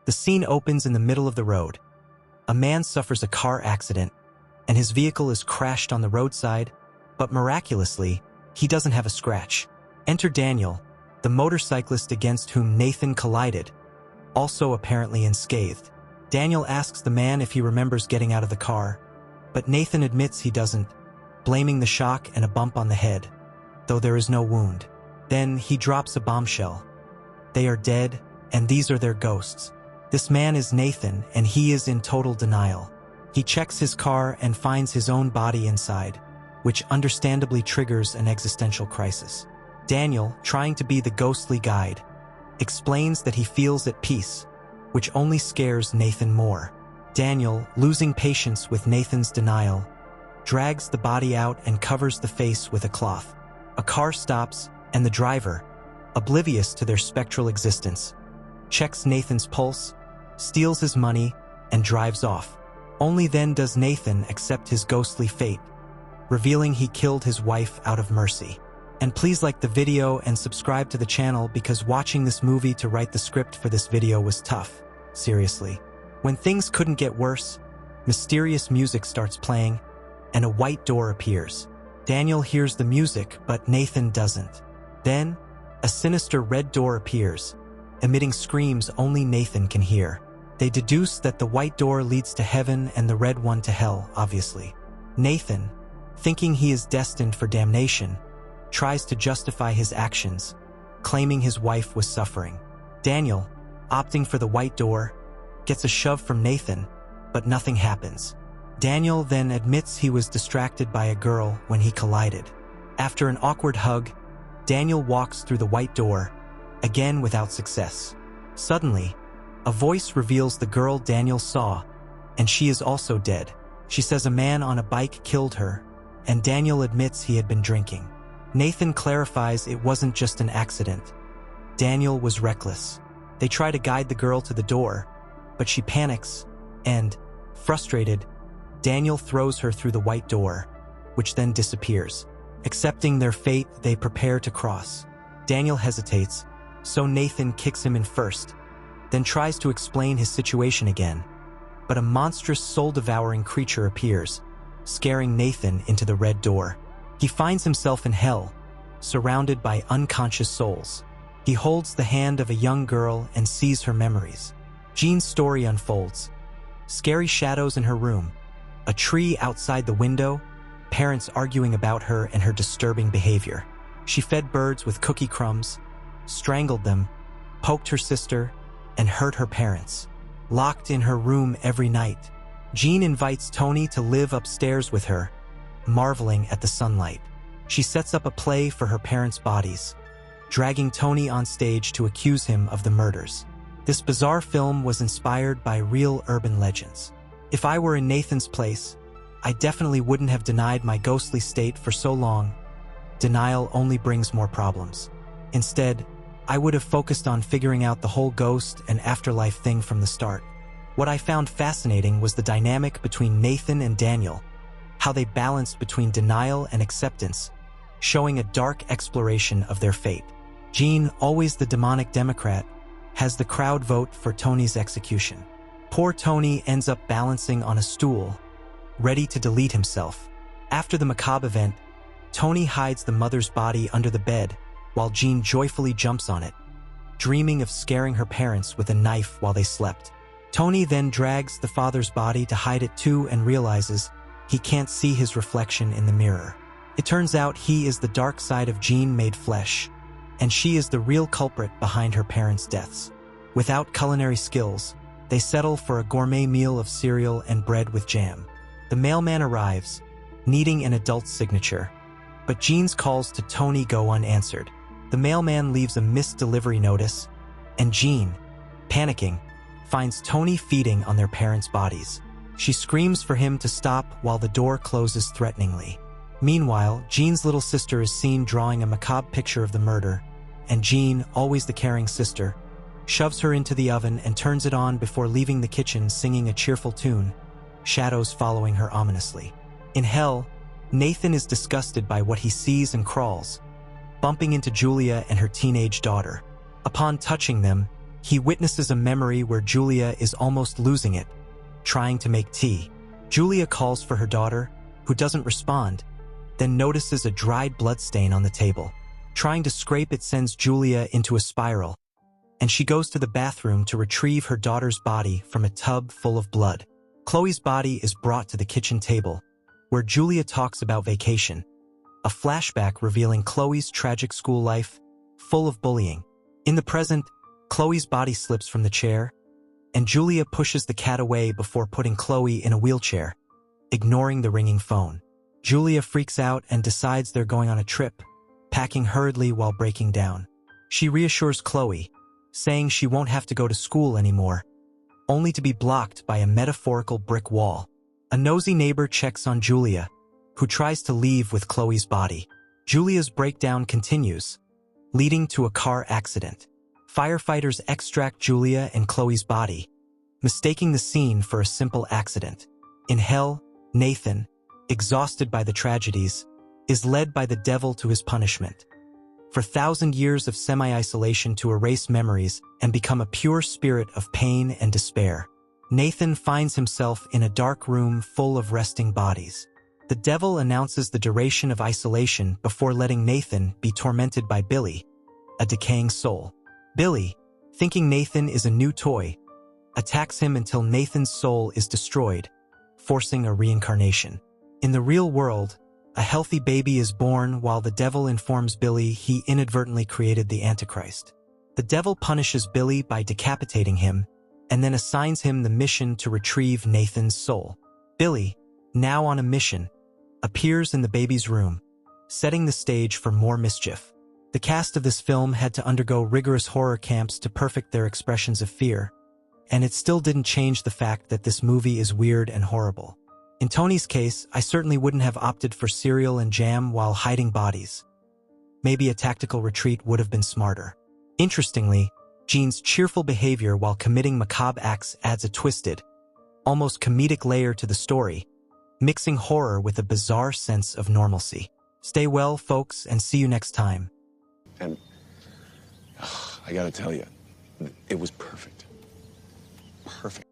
The scene opens in the middle of the road. A man suffers a car accident, and his vehicle is crashed on the roadside, but miraculously, he doesn't have a scratch. Enter Daniel, the motorcyclist against whom Nathan collided, also apparently unscathed. Daniel asks the man if he remembers getting out of the car, but Nathan admits he doesn't, blaming the shock and a bump on the head, though there is no wound. Then he drops a bombshell. They are dead, and these are their ghosts. This man is Nathan, and he is in total denial. He checks his car and finds his own body inside, which understandably triggers an existential crisis. Daniel, trying to be the ghostly guide, explains that he feels at peace, which only scares Nathan more. Daniel, losing patience with Nathan's denial, drags the body out and covers the face with a cloth. A car stops, and the driver, oblivious to their spectral existence, checks Nathan's pulse, steals his money, and drives off. Only then does Nathan accept his ghostly fate, revealing he killed his wife out of mercy. And please like the video and subscribe to the channel because watching this movie to write the script for this video was tough. Seriously. When things couldn't get worse, mysterious music starts playing, and a white door appears. Daniel hears the music, but Nathan doesn't. Then, a sinister red door appears, emitting screams only Nathan can hear. They deduce that the white door leads to heaven and the red one to hell, obviously. Nathan, thinking he is destined for damnation, tries to justify his actions, claiming his wife was suffering. Daniel, opting for the white door, gets a shove from Nathan, but nothing happens. Daniel then admits he was distracted by a girl when he collided. After an awkward hug, Daniel walks through the white door, again without success. Suddenly, a voice reveals the girl Daniel saw, and she is also dead. She says a man on a bike killed her, and Daniel admits he had been drinking. Nathan clarifies it wasn't just an accident. Daniel was reckless. They try to guide the girl to the door, but she panics, and, frustrated, Daniel throws her through the white door, which then disappears. Accepting their fate, they prepare to cross. Daniel hesitates, so Nathan kicks him in first, then tries to explain his situation again. But a monstrous soul-devouring creature appears, scaring Nathan into the red door. He finds himself in hell, surrounded by unconscious souls. He holds the hand of a young girl and sees her memories. Jean's story unfolds. Scary shadows in her room, a tree outside the window, parents arguing about her and her disturbing behavior. She fed birds with cookie crumbs, strangled them, poked her sister, and hurt her parents. Locked in her room every night, Jean invites Tony to live upstairs with her, marveling at the sunlight. She sets up a play for her parents' bodies, dragging Tony on stage to accuse him of the murders. This bizarre film was inspired by real urban legends. If I were in Nathan's place, I definitely wouldn't have denied my ghostly state for so long. Denial only brings more problems. Instead, I would have focused on figuring out the whole ghost and afterlife thing from the start. What I found fascinating was the dynamic between Nathan and Daniel, how they balanced between denial and acceptance, showing a dark exploration of their fate. Jean, always the demonic Democrat, has the crowd vote for Tony's execution. Poor Tony ends up balancing on a stool, ready to delete himself. After the macabre event, Tony hides the mother's body under the bed, while Jean joyfully jumps on it, dreaming of scaring her parents with a knife while they slept. Tony then drags the father's body to hide it too and realizes he can't see his reflection in the mirror. It turns out he is the dark side of Jean made flesh, and she is the real culprit behind her parents' deaths. Without culinary skills, they settle for a gourmet meal of cereal and bread with jam. The mailman arrives, needing an adult's signature, but Jean's calls to Tony go unanswered. The mailman leaves a missed delivery notice, and Jean, panicking, finds Tony feeding on their parents' bodies. She screams for him to stop while the door closes threateningly. Meanwhile, Jean's little sister is seen drawing a macabre picture of the murder, and Jean, always the caring sister, shoves her into the oven and turns it on before leaving the kitchen singing a cheerful tune, shadows following her ominously. In hell, Nathan is disgusted by what he sees and crawls, bumping into Julia and her teenage daughter. Upon touching them, He witnesses a memory where Julia is almost losing it, trying to make tea. Julia calls for her daughter, who doesn't respond, then notices a dried bloodstain on the table. Trying to scrape it sends Julia into a spiral, and she goes to the bathroom to retrieve her daughter's body from a tub full of blood. Chloe's body is brought to the kitchen table, where Julia talks about vacation, a flashback revealing Chloe's tragic school life, full of bullying. In the present, Chloe's body slips from the chair, and Julia pushes the cat away before putting Chloe in a wheelchair, ignoring the ringing phone. Julia freaks out and decides they're going on a trip, packing hurriedly while breaking down. She reassures Chloe, saying she won't have to go to school anymore, only to be blocked by a metaphorical brick wall. A nosy neighbor checks on Julia, who tries to leave with Chloe's body. Julia's breakdown continues, leading to a car accident. Firefighters extract Julia and Chloe's body, mistaking the scene for a simple accident. In hell, Nathan, exhausted by the tragedies, is led by the devil to his punishment. For 1,000 years of semi-isolation to erase memories and become a pure spirit of pain and despair, Nathan finds himself in a dark room full of resting bodies. The devil announces the duration of isolation before letting Nathan be tormented by Billy, a decaying soul. Billy, thinking Nathan is a new toy, attacks him until Nathan's soul is destroyed, forcing a reincarnation. In the real world, a healthy baby is born while the devil informs Billy he inadvertently created the Antichrist. The devil punishes Billy by decapitating him and then assigns him the mission to retrieve Nathan's soul. Billy, now on a mission, appears in the baby's room, setting the stage for more mischief. The cast of this film had to undergo rigorous horror camps to perfect their expressions of fear, and it still didn't change the fact that this movie is weird and horrible. In Tony's case, I certainly wouldn't have opted for cereal and jam while hiding bodies. Maybe a tactical retreat would have been smarter. Interestingly, Jean's cheerful behavior while committing macabre acts adds a twisted, almost comedic layer to the story, mixing horror with a bizarre sense of normalcy. Stay well, folks, and see you next time. And I gotta tell you, it was perfect. Perfect.